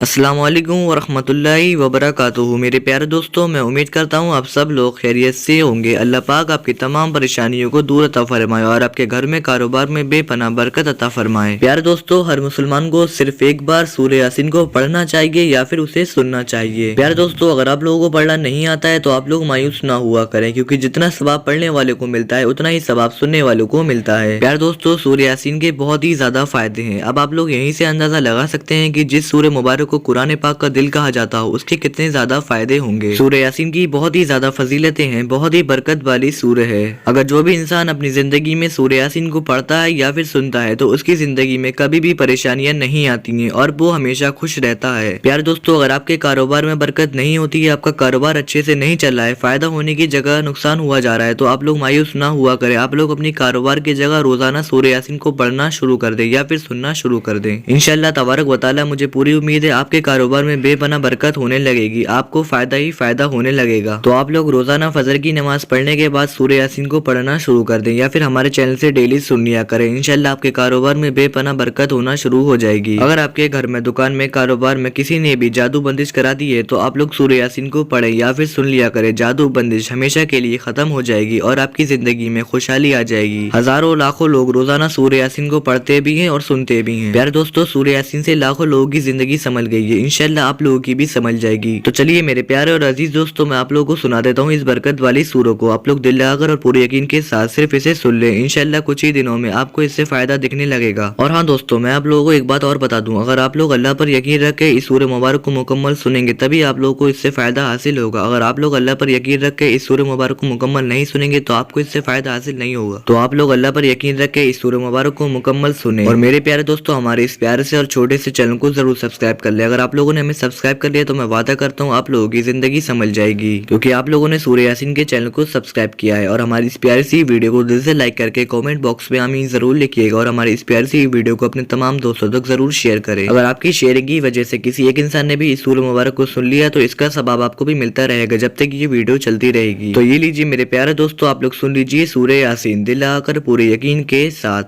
अस्सलाम वालेकुम वरहमतुल्लाहि वबरकातुहू। मेरे प्यारे दोस्तों, मैं उम्मीद करता हूँ आप सब लोग खैरियत से होंगे। अल्लाह पाक आपकी तमाम परेशानियों को दूर अता फरमाए और आपके घर में कारोबार में बेपनाह बरकत अता फरमाए। प्यारे दोस्तों, हर मुसलमान को सिर्फ एक बार सूरह यासीन को पढ़ना चाहिए या फिर उसे सुनना चाहिए। प्यारे दोस्तों, अगर आप लोगों को पढ़ना नहीं आता है तो आप लोग मायूस ना हुआ करें, क्योंकि जितना सवाब पढ़ने वाले को मिलता है उतना ही सवाब सुनने वालों को मिलता है। प्यारे दोस्तों, सूरह यासीन के बहुत ही ज्यादा फायदे हैं। अब आप लोग यहीं से अंदाजा लगा सकते हैं कि जिस सूरह मुबारक को कुरान पाक का दिल कहा जाता हो उसके कितने ज्यादा फायदे होंगे। सूरह यासीन की बहुत ही ज्यादा फजीलतें हैं, बहुत ही बरकत वाली सूरह है। अगर जो भी इंसान अपनी जिंदगी में सूरह यासीन को पढ़ता है या फिर सुनता है तो उसकी जिंदगी में कभी भी परेशानियां नहीं आती हैं और वो हमेशा खुश रहता है। प्यारे दोस्तों, अगर आपके कारोबार में बरकत नहीं होती है, आपका कारोबार अच्छे से नहीं चल रहा है, फायदा होने की जगह नुकसान हुआ जा रहा है, तो आप लोग मायूस ना हुआ करें। आप लोग अपनी कारोबार की जगह रोजाना सूरह यासीन को पढ़ना शुरू कर दें या फिर सुनना शुरू कर दें। इंशाअल्लाह तबारक व तआला, मुझे पूरी उम्मीद है आपके कारोबार में बेपनाह बरकत होने लगेगी, आपको फायदा ही फायदा होने लगेगा। तो आप लोग रोजाना फजर की नमाज पढ़ने के बाद सूरह यासीन को पढ़ना शुरू कर दें या फिर हमारे चैनल से डेली सुन लिया करें। इंशाल्लाह आपके कारोबार में बेपनाह बरकत होना शुरू हो जाएगी। अगर आपके घर में, दुकान में, कारोबार में किसी ने भी जादू बंदिश करा दी है तो आप लोग सूरह यासीन को पढ़े या फिर सुन लिया करें। जादू बंदिश हमेशा के लिए खत्म हो जाएगी और आपकी जिंदगी में खुशहाली आ जाएगी। हजारों लाखों लोग रोजाना सूरह यासीन को पढ़ते भी हैं और सुनते भी हैं। प्यारे दोस्तों, सूरह यासीन से लाखों लोगों की जिंदगी संभल गई है। इंशाल्लाह आप लोगों की भी समझ जाएगी। तो चलिए मेरे प्यारे और अजीज दोस्तों, मैं आप लोगों को सुना देता हूँ इस बरकत वाली सूरह को। आप लोग दिल लगाकर और पूरे यकीन के साथ सिर्फ इसे सुन लें। इंशाल्लाह कुछ ही दिनों में आपको इससे फायदा दिखने लगेगा। और हाँ दोस्तों, मैं आप लोगों को एक बात और बता दूं, अगर आप लोग अल्लाह पर यकीन रख के इस सूरह मुबारक को मुकम्मल सुनेंगे तभी आप लोगों को इससे फायदा हासिल होगा। अगर आप लोग अल्लाह पर यकीन रख के इस सूरह मुबारक को मुकम्मल नहीं सुनेंगे तो आपको इससे फायदा हासिल नहीं होगा। तो आप लोग अल्लाह पर यकीन रख के इस सूरह मुबारक को मुकम्मल सुने। और मेरे प्यारे दोस्तों, हमारे इस प्यारे से और छोटे से चैनल को जरूर सब्सक्राइब कर ले। अगर आप लोगों ने हमें सब्सक्राइब कर लिया तो मैं वादा करता हूँ आप लोगों की जिंदगी संभल जाएगी, क्योंकि आप लोगों ने सूरह यासीन के चैनल को सब्सक्राइब किया है। और हमारी इस प्यारी सी वीडियो को दिल से लाइक करके कमेंट बॉक्स में आमीन जरूर लिखिएगा और हमारी इस प्यारी सी वीडियो को अपने तमाम दोस्तों तक जरूर शेयर करें। अगर आपकी शेयरिंग की वजह से किसी एक इंसान ने भी इस सूरह मुबारक को सुन लिया तो इसका सवाब आपको भी मिलता रहेगा जब तक ये वीडियो चलती रहेगी। तो ये लीजिए मेरे प्यारे दोस्तों, आप लोग सुन लीजिए सूरह यासीन दिल लगाकर पूरे यकीन के साथ।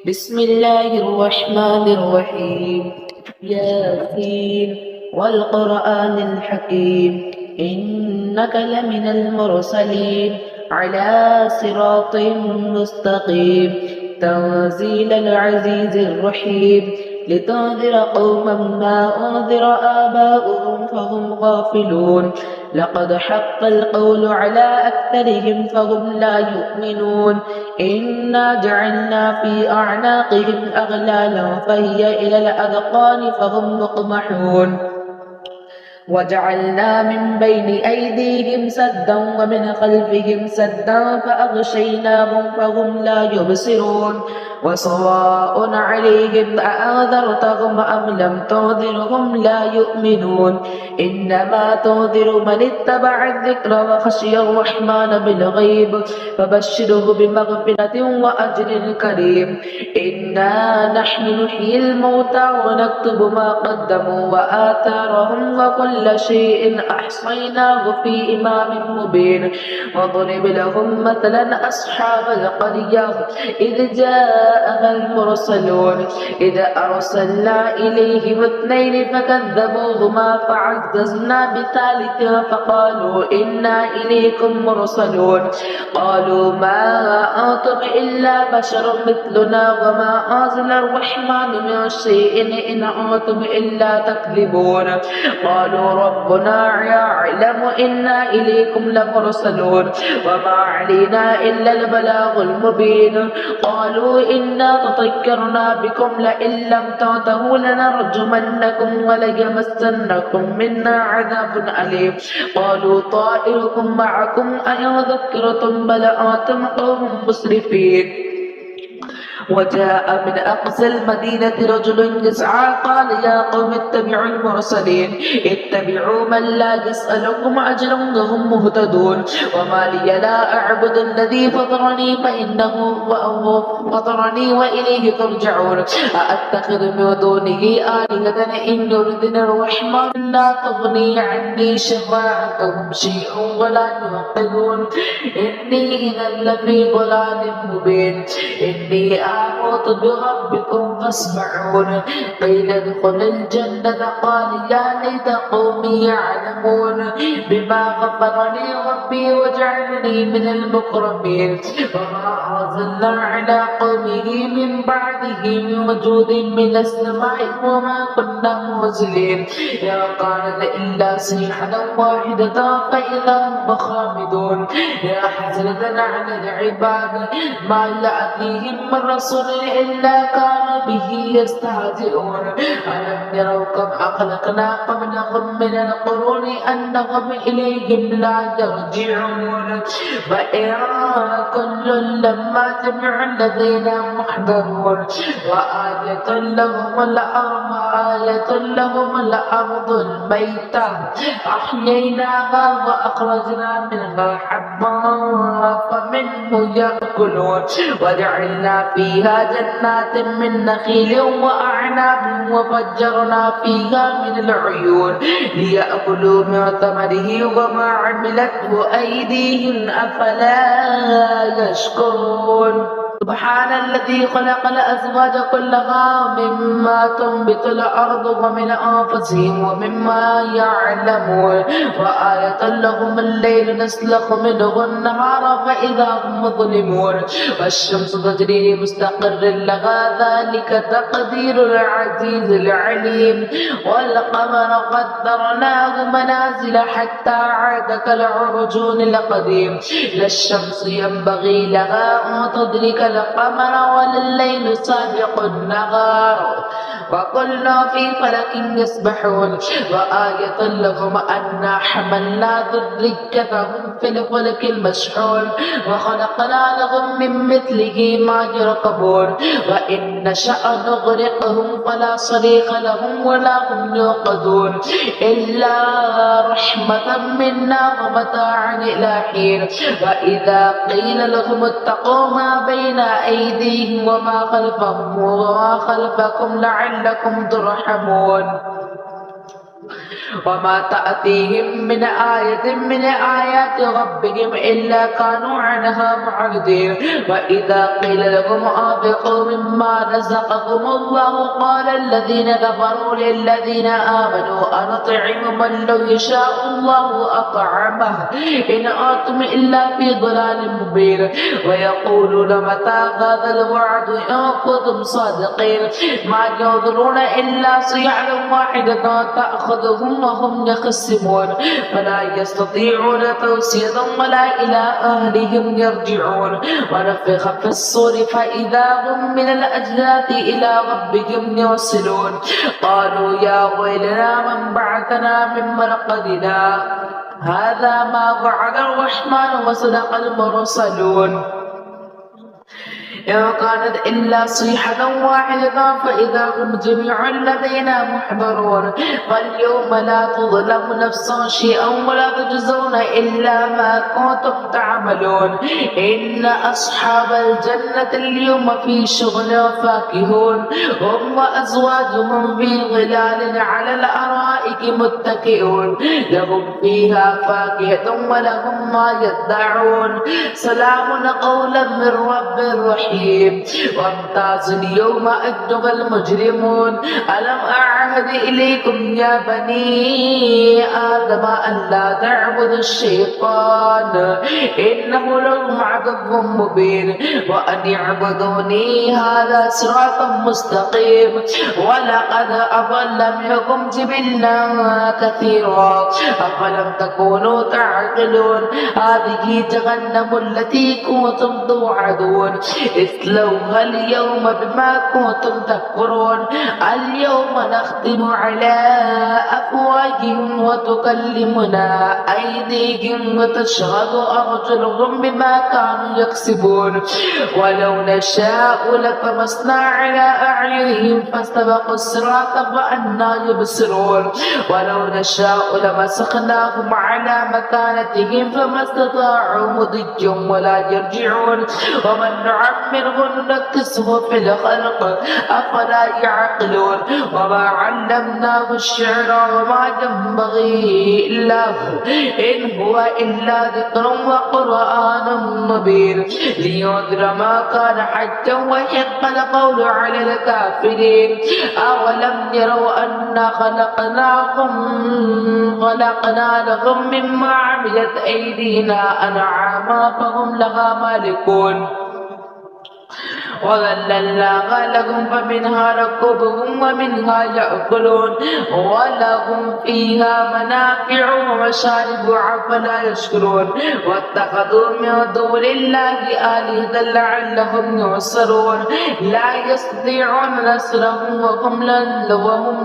बिस्मिल्लाहिर्रहमानिर्रहीम। यासीन वल क़ुरआनिल हकीम इन्नका लमिनल मुरसलीन अला सिरातिम मुस्तकीम तंज़ीलल अज़ीज़िर रहीम लितुन्ज़िर क़ौमन मा उन्ज़िर आबाउहुम फ़हुम गाफ़िलून लक़द हक़्क़ल क़ौलु अला अक्सरिहिम फ़हुम ला युमिनून इन्ना जअलना फ़ी अअनाक़िहिम अग़लालन फ़हिय इलल अज़क़ानि फ़हुम मुक़महून वजअलना मिन बैनि ऐदीहिम सद्दन व मिन ख़ल्फ़िहिम सद्दन फ़अग़शयनाहुम फ़हुम ला युबसिरून वसवाअन अलैहिम अअन्ज़रतहुम अम लम तुन्ज़िरहुम ला युमिनून इन्नमा तुन्ज़िरु मन इत्तबअ अज़्ज़िक्र व ख़शिय अर्रहमान बिलग़ैब फ़बश्शिरहु बिमग़फ़िरतिन व अज्रिन करीम इन्ना नहनु नुह्यिल मौता व नक्तुबु मा क़द्दमू व आथारहुम व कुल्ल शैइन अहसयनाहु फ़ी इमामिन मुबीन वضرب لهم مثلا أصحاب القرية إذ جاءها المرسلون إذ أرسلنا إليهم اثنين فكذبوهما فعززنا بثالث فقالوا إنا إليكم مرسلون قالوا ما أنتم إلا بشر مثلنا وما أنزل الرحمن من شيء إن أنتم إلا تكذبون قالوا ربنا يعلم إنا إليكم لمرسلون وما علينا إلا البلاغ المبين قالوا إنا تطيرنا بكم لئن لم تنتهوا لنرجمنكم وليمسنكم منا عذاب أليم قالوا طائركم معكم أئن ذكرتم بل أنتم قوم مسرفين وجاء من أقصى المدينة رجل يسعى قال يا قوم اتبعوا المرسلين اتبعوا من لا يسألكم أجرا وهم مهتدون وما لي لا أعبد الذي فطرني فإنه فطرني وإليه ترجعون أأتخذ من دونه آلهة إن يردن الرحمن لا تغني عني شفاعتهم شيئا ولا ينقذون إني إذا لفي ضلال مبين إني آمنت برب ربكم فاسمعون قيل ادخل الجنة قال يا ليت قومي يعلمون بما غفر لي ربي وجعلني من المكرمين وما أرسلنا على قومه من بعده من وجود من السماء وما كنا منزلين يا كانت إلا صيحة واحدة فإذا هم خامدون يا حسرة على العباد ما يأتيهم من رسول إلا كانوا به يستهزئون ألم يروا كم أخلقنا قبلهم من القرون أنهم إليهم لا يرجعون وإن كل لما جميع الذين محضرون وآية لهم الأرض الميتة أحييناها وأخرجنا منها حبا فمنه يأكلون وجعلنا فيها جنات من نخيل وأعناب وفجرنا فيها من العيون ليأكلوا من ثمره وما عملته أيديهم أفلا يشكرون سبحان الذي خلق الأزواج كلها مما تنبت الأرض ومن أنفسهم ومما يعلمون وآية لهم الليل نسلخ منه النهار فإذا هم مظلمون والشمس تجري لمستقر لها ذلك تقدير العزيز العليم والقمر قدرناه منازل حتى عاد كالعرجون القديم لا الشمس ينبغي لها أن تدرك القمر ولا الليل سابق النهار وكل في فلك يسبحون وآية لهم أنا حملنا ذريتهم في الفلك المشحون وخلقنا لهم من مثله ما يركبون وإن نشأ نغرقهم فلا صريخ لهم ولا هم يوقظون إلا رحمة منا ومتاعا إلى حين وإذا قيل لهم اتقوا ما بين أيديهم وما خلفكم لعلكم ترحمون وما تأتيهم من آية من آيات ربهم إلا كانوا عنها معرضين وإذا قيل لهم أنفقوا مما رزقكم الله قال الذين كفروا للذين آمنوا أنطعم من لو يشاء الله أطعمه إن أنتم إلا في ضلال مبين ويقولون متى هذا الوعد إن كنتم صادقين ما ينظرون إلا صيحة واحدة تأخذهم وهم يخصمون فلا يستطيعون توصية ولا إلى أهلهم يرجعون ونفخ في الصور فإذا هم من الأجداث إلى ربهم يوصلون قالوا يا ويلنا من بعثنا من مرقدنا هذا ما وعد الرحمن وصدق المرسلون إن كانت إلا صيحة واحدة فإذا هم جميع الذين محضرون فاليوم لا تظلم نفس شيئا ولا تجزون إلا ما كنتم تعملون إن أصحاب الجنة اليوم في شغل فاكهون هم وأزواجهم في ظلال على الأرائك متكئون لهم فيها فاكهة ولهم ما يدعون سلام قولا من رب رحيم وامتاز اليوم أيها المجرمون ألم أعهد إليكم يا بني آدم أن لا تعبدوا الشيطان إنه لكم عدو مبين وأن اعبدوني هذا صراط مستقيم ولقد أضل منكم جبلا كثيرا أفلم تكونوا تعقلون هذه جهنم التي كنتم توعدون اصلوها اليوم بما كنتم تكفرون اليوم نختم على أفواههم وتكلمنا أيديهم وتشهد أرجلهم بما كانوا يكسبون ولو نشاء لطمسنا على أعينهم فاستبقوا الصراط فأنى يبصرون ولو نشاء لمسخناهم على مكانتهم فما استطاعوا مضيا ولا يرجعون ومن نعمره ننكسه في الخلق أفلا يعقلون وما علمناه الشعر وما ينبغي له إن هو إلا ذكر وقرآن مبين لينذر ما كان حجا ويحق القول على الكافرين أولم يروا أنا خلقنا لهم مما عملت أيدينا أنعاما فهم لها مالكون وذللناها لهم فمنها ركوبهم ومنها يأكلون ولهم فيها منافع ومشارب أفلا يشكرون واتخذوا من دون الله آلهة لعلهم ينصرون لا يستطيعون نصرهم وهم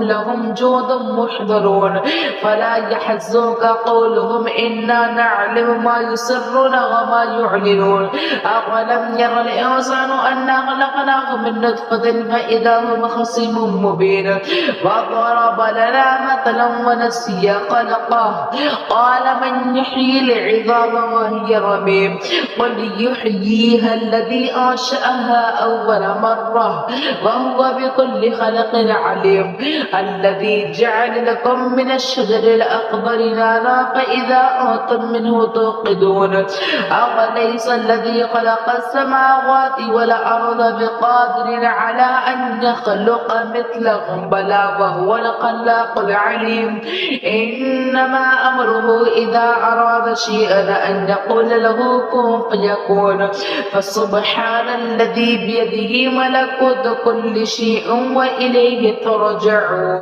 لهم جند محضرون فلا يحزنك قولهم إنا نعلم ما يسرون وما يعلنون أولم ير الإنسان أنا خلقناه من نطفة فإذا هو خصيم مبين وضرب لنا مثلا ونسي خلقه قال من يحيي العظام وهي رميم قل يحييها الذي أنشأها أول مرة وهو بكل خلق عليم الذي جعل لكم من الشجر الأخضر نارا فإذا أنتم منه توقدون أوليس الذي خلق السماوات والأرض بقادر على أن يخلق مثلهم بلى وهو الخلاق العليم إنما أمره إذا أراد شيئا أن يقول له كن فيكون فسبحان الذي بيده ملكوت كل شيء وإليه ترجعون